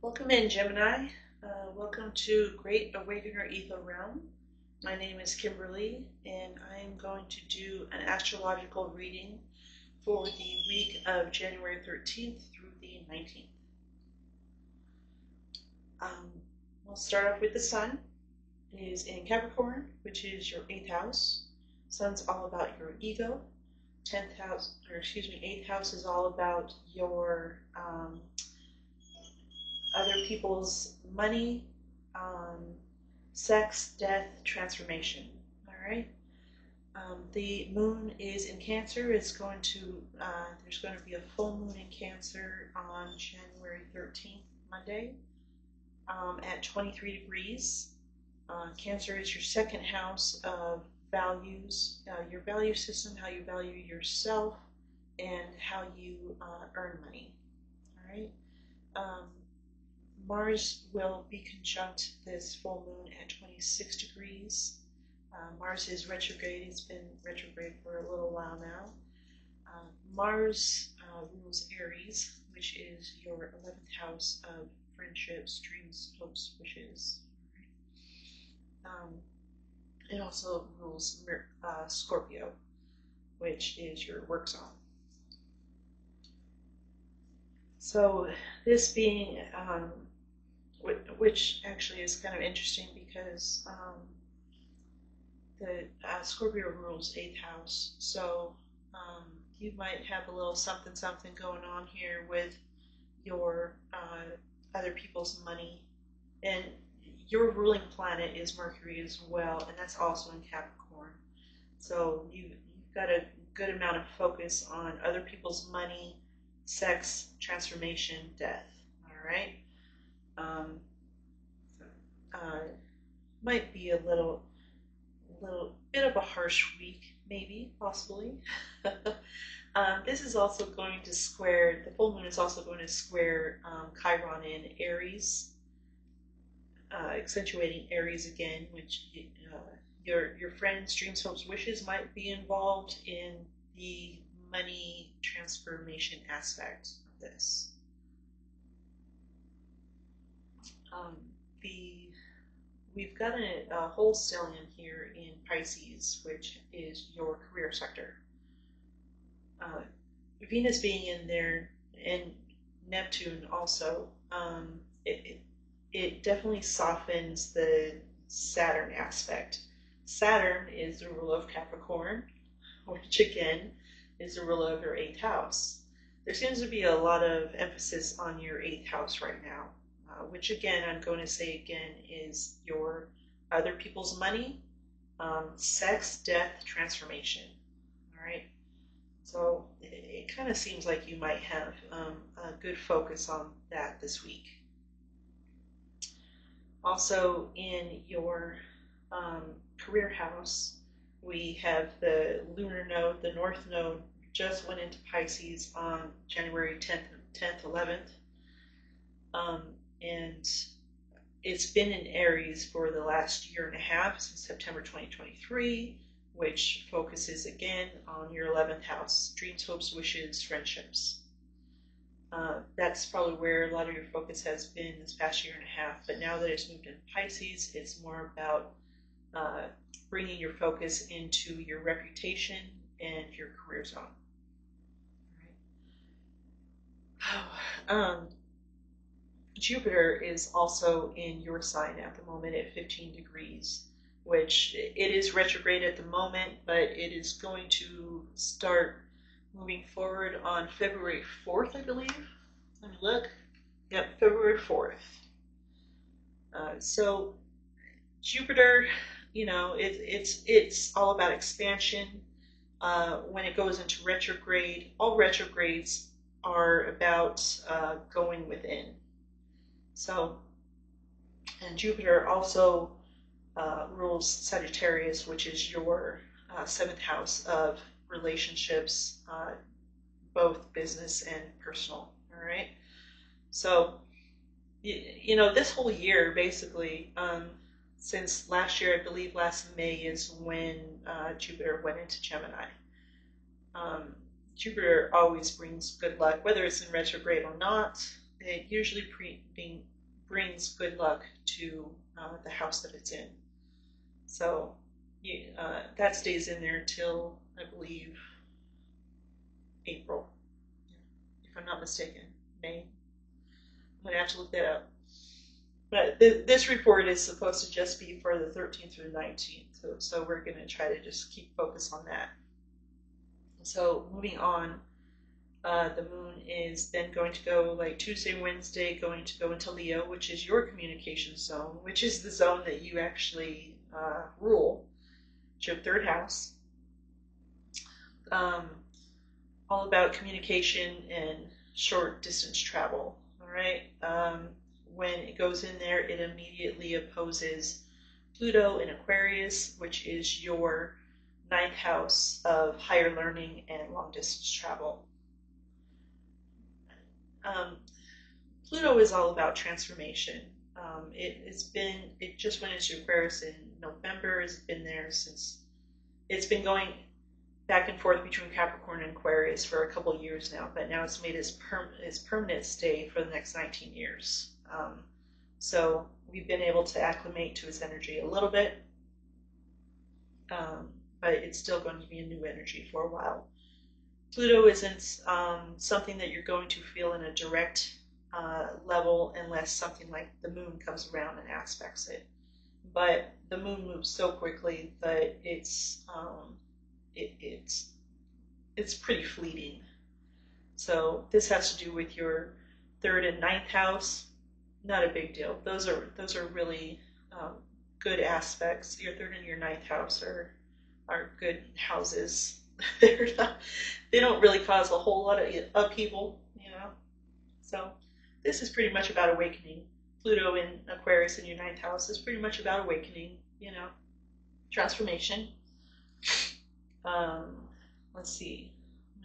Welcome in, Gemini. Welcome to Great Awakener Ether Realm. My name is Kimberly, and I am going to do an astrological reading for the week of January 13th through the 19th. We'll start off with the Sun. It is in Capricorn, which is your 8th house. Sun's all about your ego. 8th house is all about your other people's money, sex, death, transformation. All right. The moon is in Cancer. There's going to be a full moon in Cancer on January 13th, Monday, at 23 degrees. Cancer is your second house of values, your value system, how you value yourself, and how you earn money. All right. Mars will be conjunct this full moon at 26 degrees. Mars is retrograde. It's been retrograde for a little while now. Mars rules Aries, which is your 11th house of friendships, dreams, hopes, wishes. It also rules Scorpio, which is your work zone. So this being which actually is kind of interesting because the Scorpio rules 8th house. So you might have a little something going on here with your other people's money. And your ruling planet is Mercury as well, and that's also in Capricorn. So you've got a good amount of focus on other people's money, sex, transformation, death. All right. Might be a little bit of a harsh week, maybe, possibly. This is also going to square, the full moon is also going to square Chiron in Aries, accentuating Aries again, which your friends, dreams, hopes, wishes might be involved in the money transformation aspect of this. We've got a whole stellium here in Pisces, which is your career sector. Venus being in there and Neptune also, it definitely softens the Saturn aspect. Saturn is the ruler of Capricorn, which again is the ruler of your 8th house. There seems to be a lot of emphasis on your 8th house right now, which again, I'm going to say again, is your other people's money, sex, death, transformation. All right. So it kind of seems like you might have a good focus on that this week. Also in your career house, we have the lunar node, the north node just went into Pisces on January 10th, 11th. And it's been in Aries for the last year and a half, since September 2023, which focuses again on your 11th house, dreams, hopes, wishes, friendships. That's probably where a lot of your focus has been this past year and a half, but now that it's moved into Pisces, it's more about bringing your focus into your reputation and your career zone. All right. Jupiter is also in your sign at the moment at 15 degrees, which it is retrograde at the moment, but it is going to start moving forward on February 4th, I believe. Let me look. Yep, February 4th. So Jupiter, it's all about expansion. When it goes into retrograde, all retrogrades are about going within. So, and Jupiter also rules Sagittarius, which is your 7th house of relationships, both business and personal. All right. So, this whole year, basically, since last year, I believe last May is when Jupiter went into Gemini. Jupiter always brings good luck, whether it's in retrograde or not. it usually brings good luck to the house that it's in. So that stays in there till, I believe, April, if I'm not mistaken. May. I'm going to have to look that up. But this report is supposed to just be for the 13th through the 19th. So we're going to try to just keep focus on that. So moving on, the moon is then going to go like Tuesday, Wednesday, going to go into Leo, which is your communication zone, which is the zone that you actually rule. It's your third house. All about communication and short distance travel. All right. When it goes in there, it immediately opposes Pluto in Aquarius, which is your ninth house of higher learning and long distance travel. Pluto is all about transformation. It just went into Aquarius in November. It's been there since, it's been going back and forth between Capricorn and Aquarius for a couple years now, but now it's made its permanent stay for the next 19 years. So we've been able to acclimate to its energy a little bit, but it's still going to be a new energy for a while. Pluto isn't something that you're going to feel in a direct level unless something like the moon comes around and aspects it. But the moon moves so quickly that it's pretty fleeting. So this has to do with your third and ninth house. Not a big deal. Those are really good aspects. Your third and your ninth house are good houses. They don't really cause a whole lot of upheaval, you know. So this is pretty much about awakening. Pluto in Aquarius in your ninth house is pretty much about awakening, you know, transformation. Let's see.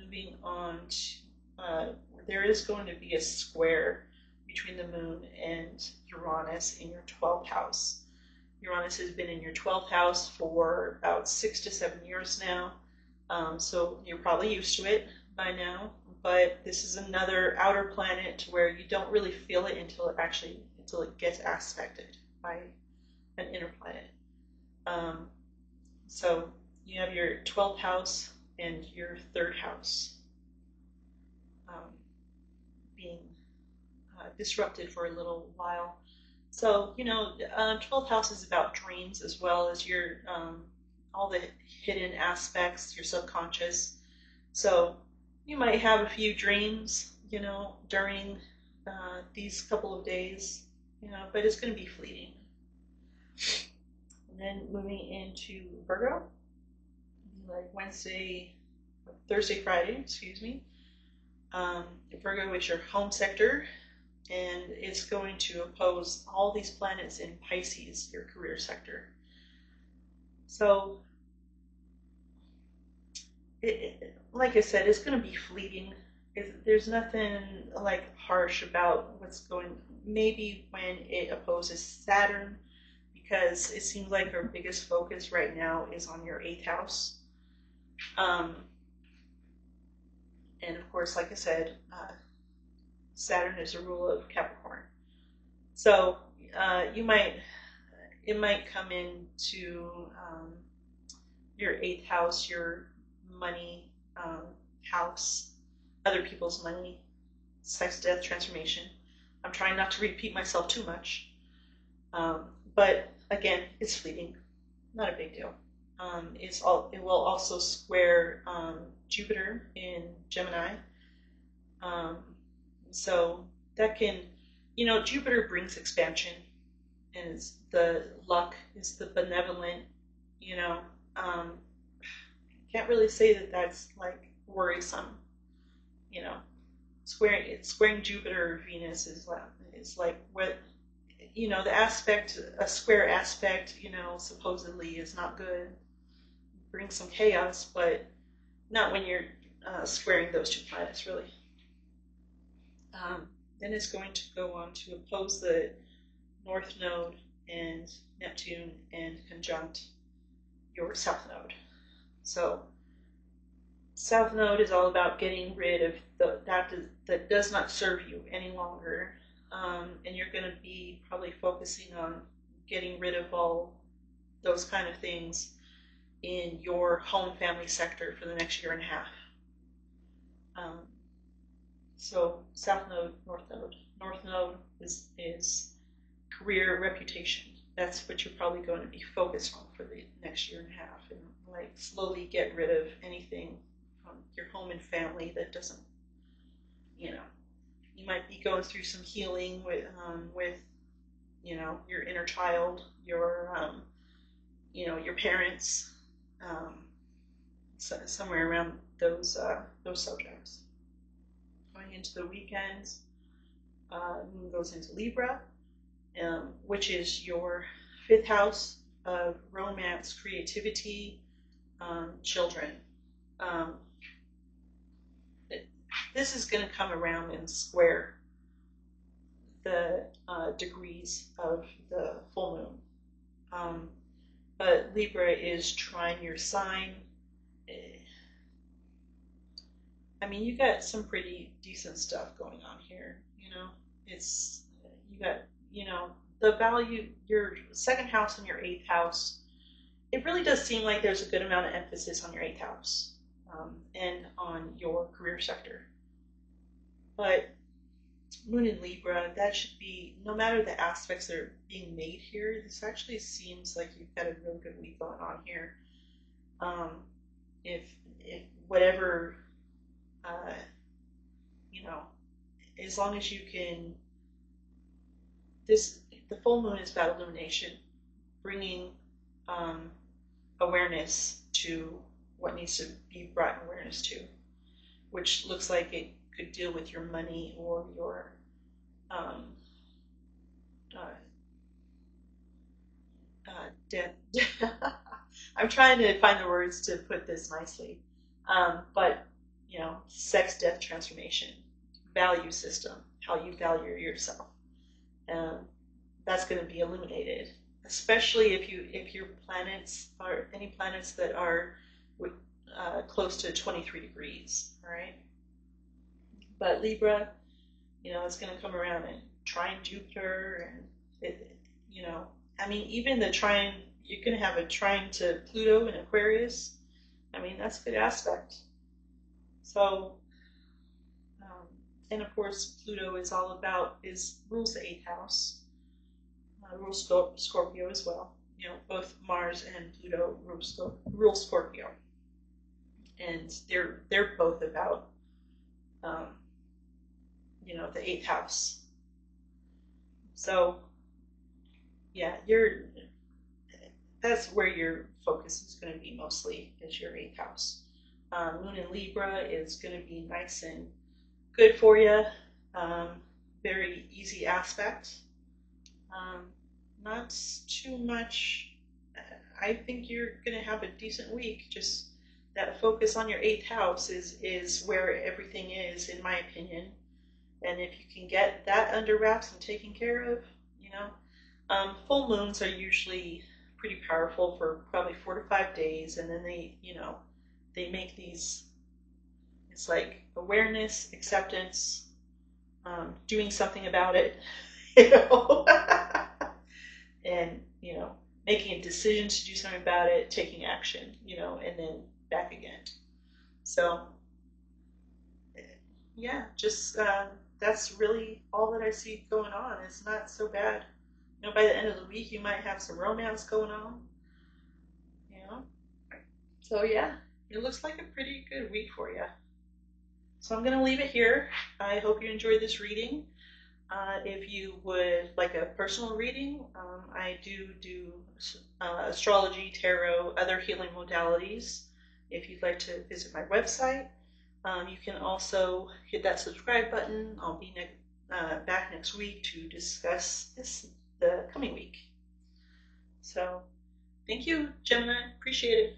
Moving on to, there is going to be a square between the moon and Uranus in your 12th house. Uranus has been in your 12th house for about 6 to 7 years now. So you're probably used to it by now, but this is another outer planet where you don't really feel it until it gets aspected by an inner planet. So you have your 12th house and your third house being disrupted for a little while. So, you know, 12th house is about dreams as well as your all the hidden aspects, your subconscious. So you might have a few dreams, you know, during these couple of days, you know, but it's going to be fleeting. And then moving into Virgo, like Thursday, Friday, excuse me. Virgo is your home sector, and it's going to oppose all these planets in Pisces, your career sector. So, like I said, it's going to be fleeting. There's nothing like harsh about what's going. Maybe when it opposes Saturn, because it seems like our biggest focus right now is on your 8th house. And of course, like I said, Saturn is a rule of Capricorn. So it might come into your 8th house, your money house, other people's money, sex, death, transformation. I'm trying not to repeat myself too much. But again, it's fleeting, not a big deal. It will also square Jupiter in Gemini. So that can, you know, Jupiter brings expansion, and it's the luck, is the benevolent, you know. Can't really say that that's like worrisome, you know. Squaring Jupiter or Venus is like what, you know, a square aspect, you know, supposedly is not good. Brings some chaos, but not when you're squaring those two planets, really. Then it's going to go on to oppose the North Node and Neptune and conjunct your South Node. So South Node is all about getting rid of that does not serve you any longer. And you're going to be probably focusing on getting rid of all those kind of things in your home family sector for the next year and a half. Um, so South Node, North Node. North Node is career, reputation. That's what you're probably going to be focused on for the next year and a half, and like slowly get rid of anything from your home and family that doesn't, you know, you might be going through some healing with your inner child, your parents, somewhere around those subjects. Going into the weekends, Moon goes into Libra, which is your fifth house of romance, creativity, children. Um, this is going to come around and square the degrees of the full moon. But Libra is trine your sign. I mean, you got some pretty decent stuff going on here. It's you got the value, your second house and your eighth house. It really does seem like there's a good amount of emphasis on your eighth house and on your career sector. But Moon in Libra, that should be, no matter the aspects that are being made here, this actually seems like you've got a real good week going on here. If whatever, as long as you can, the full moon is about illumination, bringing awareness to what needs to be brought awareness to, which looks like it could deal with your money or your death. I'm trying to find the words to put this nicely, but sex, death, transformation, value system, how you value yourself. That's going to be illuminated, especially if your planets are any planets that are close to 23 degrees. All right, but Libra, it's going to come around and trine Jupiter, and I mean, even the trine, you're going to have a trine to Pluto in Aquarius. I mean, that's a good aspect. So, and of course, Pluto is all about, rules the 8th house, rules Scorpio as well. Both Mars and Pluto rule Scorpio. And they're both about, the 8th house. So, yeah, that's where your focus is going to be mostly, is your 8th house. Moon in Libra is going to be nice and good for you. Very easy aspect. Not too much. I think you're going to have a decent week. Just that focus on your 8th house is where everything is, in my opinion. And if you can get that under wraps and taken care of, full moons are usually pretty powerful for probably 4 to 5 days, and then they make these, it's like awareness, acceptance, doing something about it, and making a decision to do something about it, taking action, and then back again. So yeah, just that's really all that I see going on. It's not so bad. By the end of the week, you might have some romance going on. So yeah, it looks like a pretty good week for you. So I'm going to leave it here. I hope you enjoyed this reading. If you would like a personal reading, I do astrology, tarot, other healing modalities. If you'd like to visit my website, you can also hit that subscribe button. I'll be back next week to discuss the coming week. So thank you, Gemini. Appreciate it.